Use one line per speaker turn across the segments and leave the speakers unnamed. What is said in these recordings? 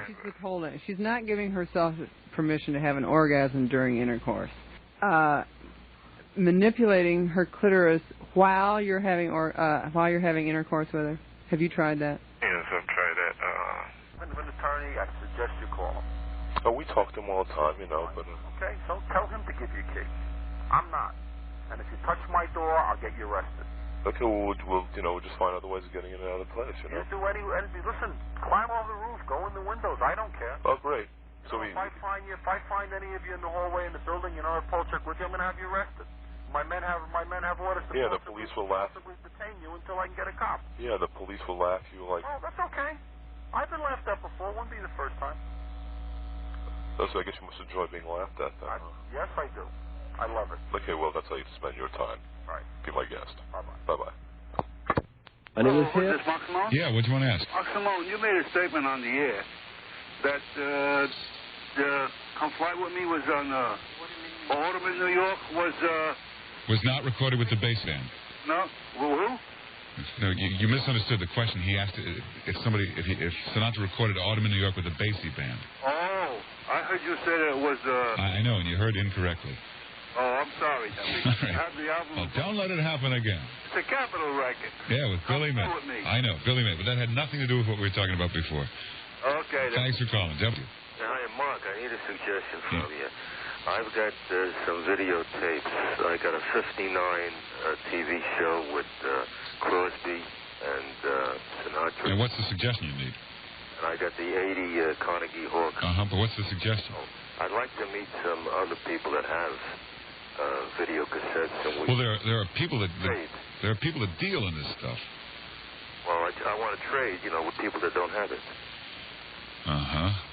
she's withholding. She's not giving herself permission to have an orgasm during intercourse. Manipulating her clitoris while you're having intercourse with her. Have you tried that?
Yes, I've tried that.
An attorney, I suggest you call him.
Oh, we talk to him all the time, you know, but...
Okay, so tell him to give you a key. I'm not. And if you touch my door, I'll get you arrested.
Okay, well, we'll just find other ways of getting in and out of the place, you know?
You do listen, climb over the roof, go in the windows, I don't care.
Oh, great. So
if I find any of you in the hallway in the building, you know, a poll check with you, I'm going to have you arrested. My men have orders to
the police will laugh.
Detain you until I can get a cop.
Yeah, the police will laugh. You like...
Oh, that's okay. I've been laughed at before. Wouldn't be the first time.
So I guess you must enjoy being laughed at, then.
Yes, I do. I love it.
Okay, well, that's how you spend your time.
Right.
Be my guest.
Bye-bye.
Bye-bye.
What's this, Mark Simone?
Yeah, what do you want to ask?
Mark Simone, you made a statement on the air that Come Fly With Me was on Autumn in New York
was not recorded with the bass band.
No? Well, who?
No, you misunderstood the question. He asked if Sinatra recorded Autumn in New York with a bassy band.
Oh, I heard you say that it was...
I know, and you heard incorrectly.
Oh, I'm sorry.
All right.
Have the album...
Well, don't let it happen again.
It's a capital record.
Yeah, with Billy May. I know, Billy May, but that had nothing to do with what we were talking about before.
Okay.
Thanks for calling. Jeff.
Hi, Mark. I need a suggestion from you. I've got some videotapes. I got a 59 TV show with Crosby and Sinatra.
And what's the suggestion you need?
And I got the 80 Carnegie Hawk.
But what's the suggestion?
I'd like to meet some other people that have video cassettes. And
well, there are people that deal in this stuff.
Well, I want to trade, with people that don't have it.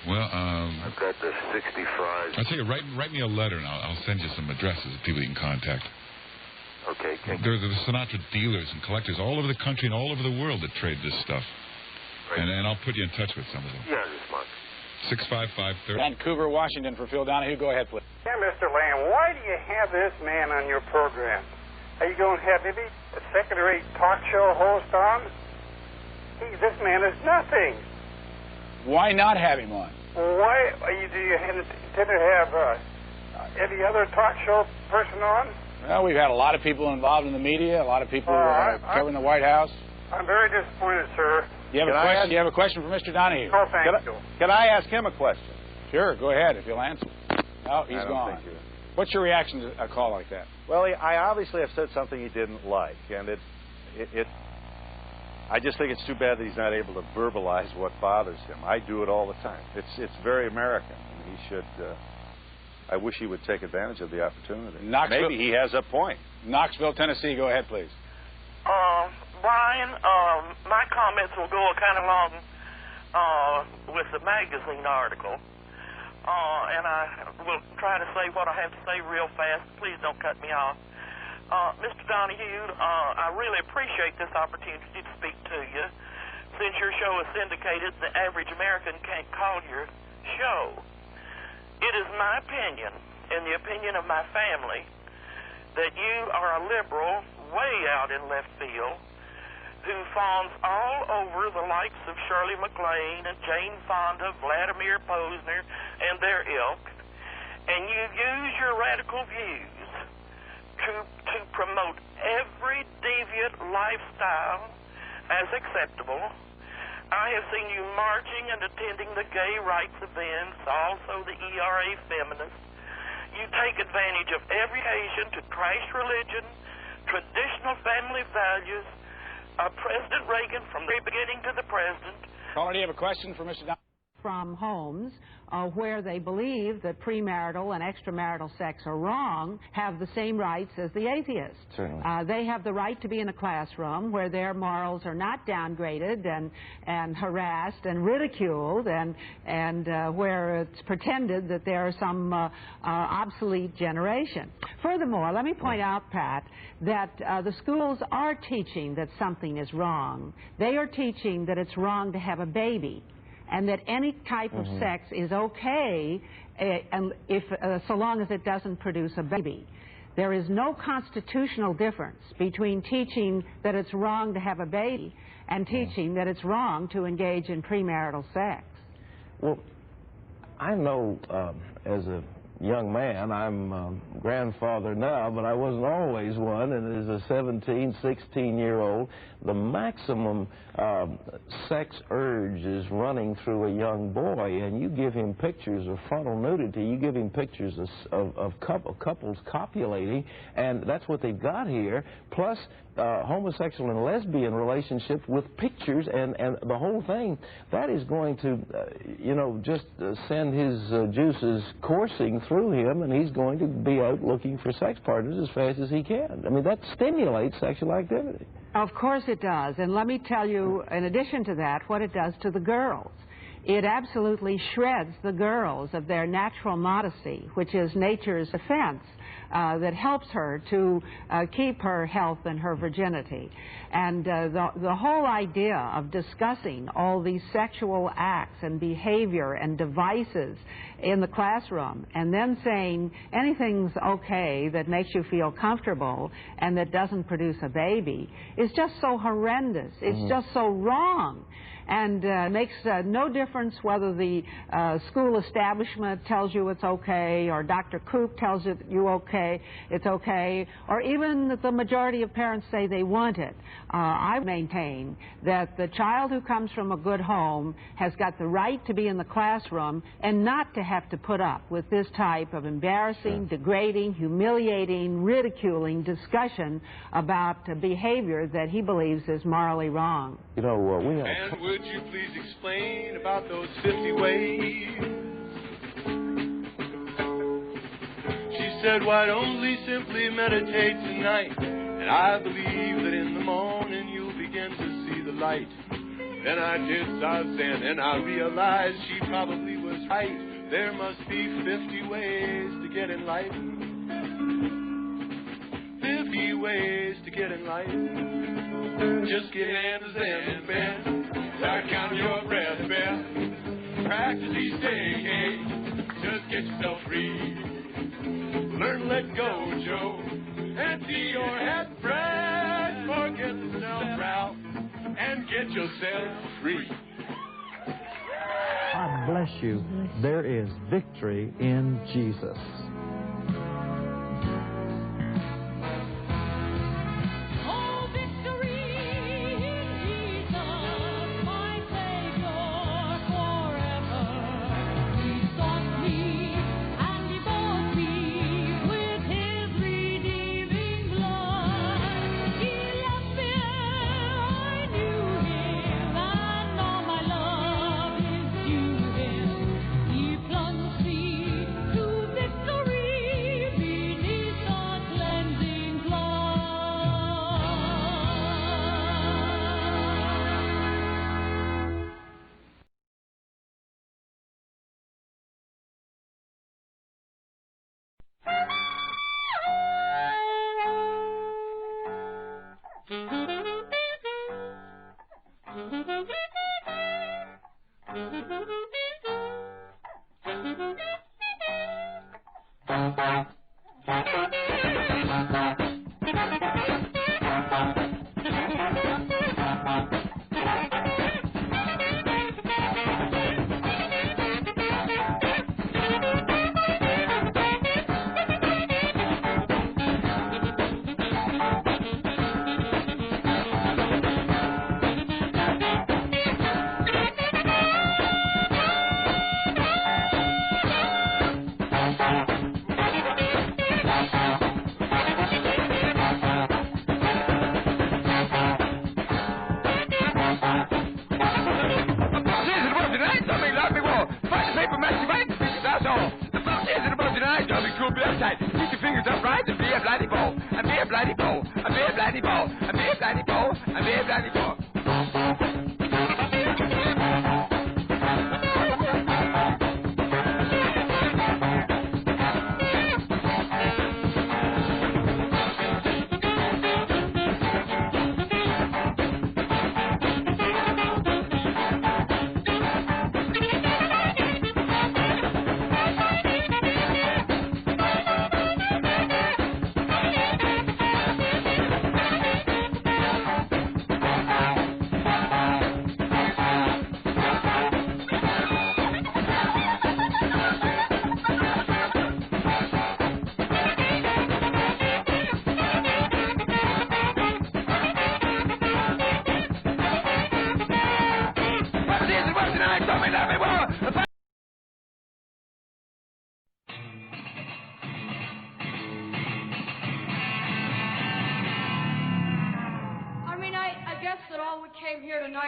Well,
I've got the 65.
I'll tell you, write me a letter, and I'll send you some addresses of people you can contact.
Okay.
There are the Sinatra dealers and collectors all over the country and all over the world that trade this stuff.
Right.
And I'll put you in touch with some of them.
Yeah, this month.
655-30.
Vancouver, Washington, for Phil Donahue. Go ahead, please.
Yeah, Mr. Lamb, why do you have this man on your program? Are you going to have maybe a second-rate talk show host on? This man is nothing.
Why not have him on?
Why do you intend to have any other talk show person on?
Well, we've had a lot of people involved in the media, a lot of people covering the White House.
I'm very disappointed, sir.
You have a question? You have a question for Mr. Donahue?
No, thank you.
Can I ask him a question?
Sure, go ahead if you'll answer. Oh, he's gone. What's your reaction to a call like that?
Well, I obviously have said something he didn't like, and I just think it's too bad that he's not able to verbalize what bothers him. I do it all the time. It's very American. He should. I wish he would take advantage of the opportunity. Maybe he has a point.
Knoxville, Tennessee. Go ahead, please.
Brian, my comments will go kind of along with the magazine article, and I will try to say what I have to say real fast. Please don't cut me off. Mr. Donahue, I really appreciate this opportunity to speak to you. Since your show is syndicated, the average American can't call your show. It is my opinion, and the opinion of my family, that you are a liberal way out in left field who fawns all over the likes of Shirley MacLaine and Jane Fonda, Vladimir Posner, and their ilk, and you use your radical views to promote every deviant lifestyle as acceptable. I have seen you marching and attending the gay rights events, also the ERA feminists. You take advantage of every occasion to trash religion, traditional family values, President Reagan from the beginning to the present.
Caller, do you have a question for Mr. Donahue?
From homes where they believe that premarital and extramarital sex are wrong, have the same rights as the atheists.
Certainly.
They have the right to be in a classroom where their morals are not downgraded and harassed and ridiculed, and where it's pretended that there are some obsolete generation. Furthermore, let me point out, Pat, that the schools are teaching that something is wrong. They are teaching that it's wrong to have a baby, and that any type of sex is okay and so long as it doesn't produce a baby. There is no constitutional difference between teaching that it's wrong to have a baby and teaching that it's wrong to engage in premarital sex.
Well, I know as a young man, I'm grandfather now, but I wasn't always one, and as a 17, 16-year-old, the maximum sex urge is running through a young boy, and you give him pictures of frontal nudity, you give him pictures of couples copulating, and that's what they've got here, plus homosexual and lesbian relationships with pictures and the whole thing. That is going to, you know, just send his juices coursing through him, and he's going to be out looking for sex partners as fast as he can. I mean, that stimulates sexual activity.
Of course it does. And let me tell you, in addition to that, what it does to the girls. It absolutely shreds the girls of their natural modesty, which is nature's defense that helps her to keep her health and her virginity. And the whole idea of discussing all these sexual acts and behavior and devices in the classroom and then saying anything's okay that makes you feel comfortable and that doesn't produce a baby is just so horrendous. It's just so wrong. And makes no difference whether the school establishment tells you it's okay, or Dr. Koop tells you it's okay, or even the majority of parents say they want it. I maintain that the child who comes from a good home has got the right to be in the classroom and not to have to put up with this type of embarrassing, degrading, humiliating, ridiculing discussion about behavior that he believes is morally wrong.
You know, we have...
And would you please explain about those 50 ways? She said, why don't we simply meditate tonight? And I believe that in the morning you'll begin to see the light. Then I did Zazen and I realized she probably was right. There must be 50 ways to get enlightened. 50 ways to get enlightened. Just get in the Zen bed. Start counting your breath, Beth. Practice each day, just get yourself free. Learn to let go, Joe. Empty your head, Fred. Forget the self-doubt and get yourself free.
God bless you. There is victory in Jesus.
He plunged me to victory.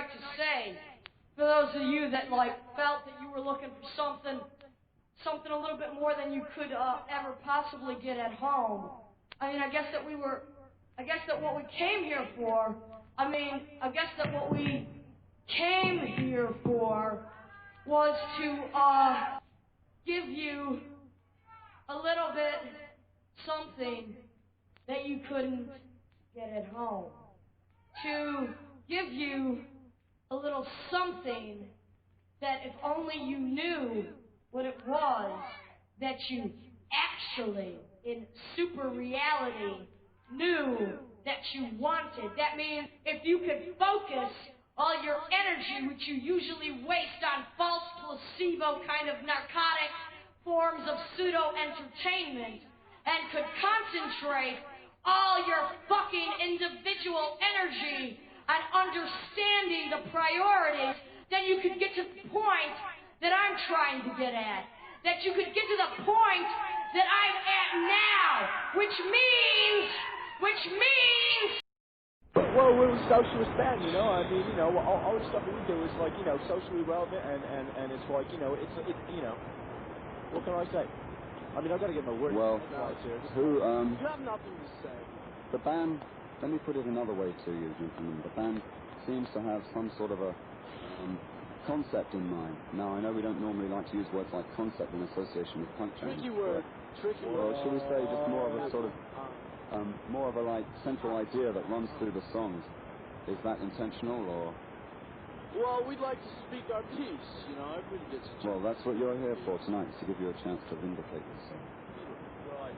like to say, for those of you that like felt that you were looking for something a little bit more than you could ever possibly get at home. I mean, I guess that what we came here for was to give you a little bit something that you couldn't get at home. To give you a little something that if only you knew what it was that you actually, in super reality, knew that you wanted. That means if you could focus all your energy, which you usually waste on false placebo kind of narcotic forms of pseudo-entertainment, and could concentrate all your fucking individual energy on understanding the priorities, then you could get to the point that I'm trying to get at. That you could get to the point that I'm at now, which means...
Well, we're a socialist band, you know. I mean, you know, all the stuff that we do is like, you know, socially relevant, and it's like, you know, it's you know, what can I say? I mean, I've got to get my word.
Well,
you have nothing to say.
The band, let me put it another way to you, gentlemen. The band seems to have some sort of a concept in mind. Now, I know we don't normally like to use words like concept in association with punk bands.
Tricky word.
Well, shall we say just more of a sort of, more of a like central idea that runs through the songs. Is that intentional, or?
Well, we'd like to speak our piece, you know. Everybody gets a chance.
Well, that's what you're here for tonight, is to give you a chance to vindicate yourself.
Right,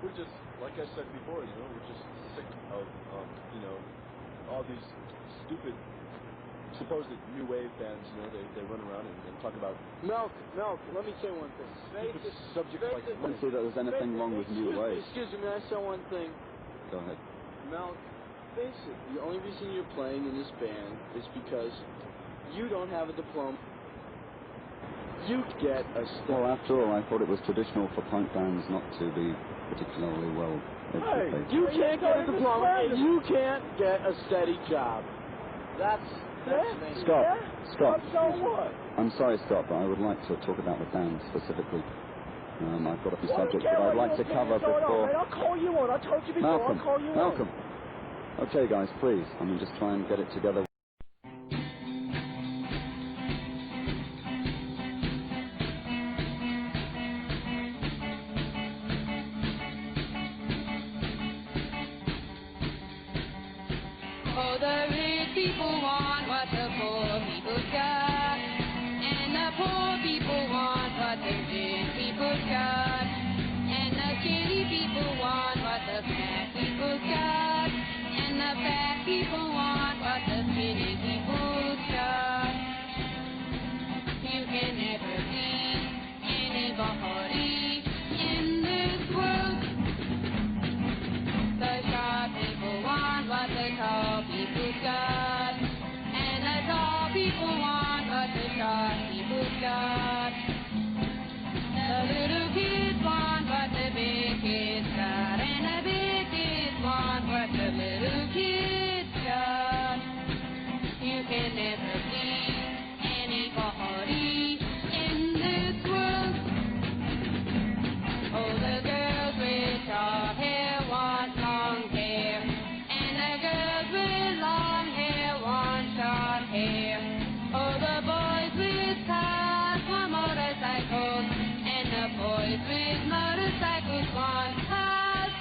we're just, like I said before, you know, we're just sick of, you know, all these stupid, supposed new wave bands, you know, they run around and talk about milk, let me say one thing. Subjects like
I don't see that there's anything wrong with new wave.
Excuse me, may I say one thing?
Go ahead.
Milk, face it, the only reason you're playing in this band is because you don't have a diploma. You get a
Well, after all, I thought it was traditional for punk bands not to be particularly well educated.
You can't get a diploma and you can't get a steady job. That's
Scott.
So what?
I'm sorry, Scott, but I would like to talk about the band specifically. I've got a few subjects that I'd like to cover before.
I'll call you on. I told you before. I'll call you on.
Malcolm. Okay, guys, please. I mean, just try and get it together.
Oh, the rich people want what the poor people got, and the poor people want what the rich people got, and the skinny people want what the fat people got, and the fat people want what the skinny people got. You can never please anybody in this world. The short people want what the tall people got, and the tall people want what the short people got. The little kids want what the big kids got, and the big kids want what the little kids got. You can never please anybody in this world. Oh, the girls with short hair want long hair, and the girls with long hair want short hair. Oh, the boys with cars want motorcycles, and the boys with motorcycles want cars.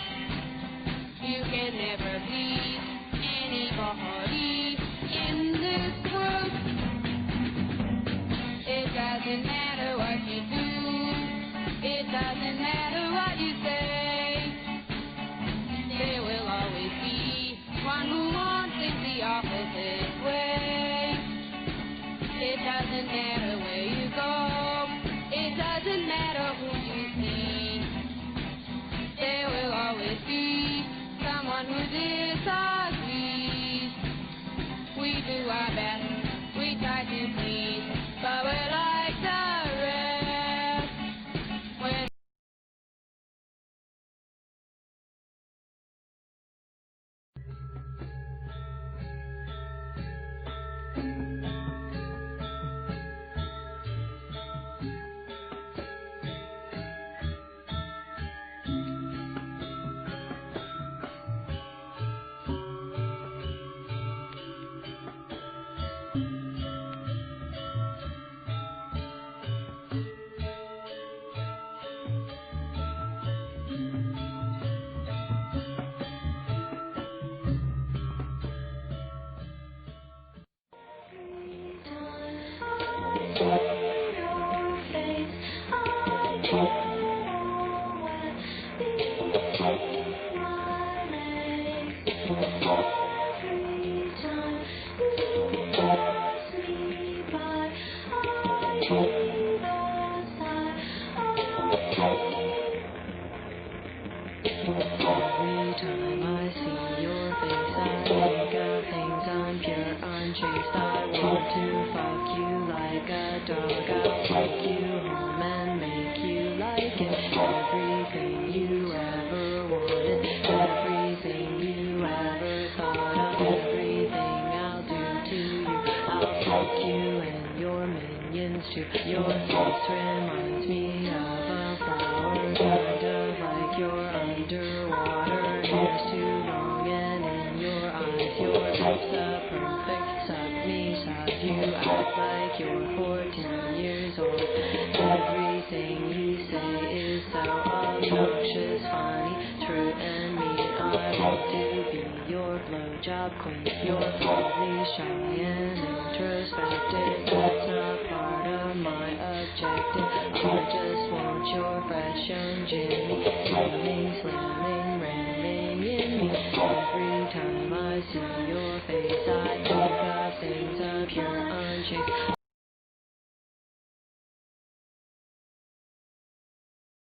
You can never please anybody in this world. It doesn't matter what you do. It doesn't matter what you say. There will always be one who wants it the opposite way. It doesn't matter where you go. It doesn't matter who you see. There will always be someone who disagrees. We do our best. We try to please, but we're like the rest. When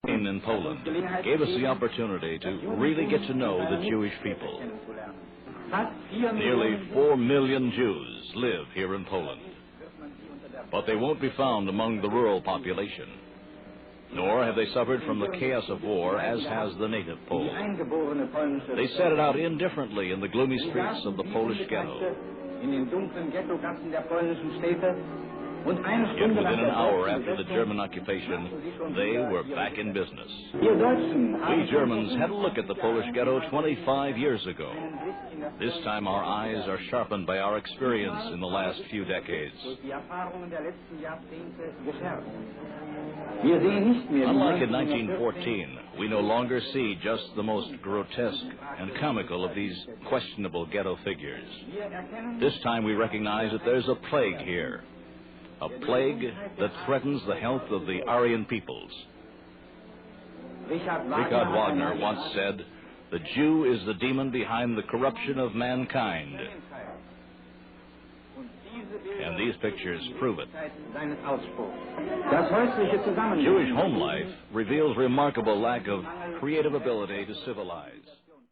In Poland gave us the opportunity to really get to know the Jewish people. Nearly 4 million Jews live here in Poland, but they won't be found among the rural population, nor have they suffered from the chaos of war as has the native Pole. They set it out indifferently in the gloomy streets of the Polish ghetto. Yet within an hour after the German occupation, they were back in business. We Germans had a look at the Polish ghetto 25 years ago. This time our eyes are sharpened by our experience in the last few decades. Unlike in 1914, we no longer see just the most grotesque and comical of these questionable ghetto figures. This time we recognize that there's a plague here. A plague that threatens the health of the Aryan peoples. Richard Wagner once said, "The Jew is the demon behind the corruption of mankind." And these pictures prove it. Jewish home life reveals remarkable lack of creative ability to civilize.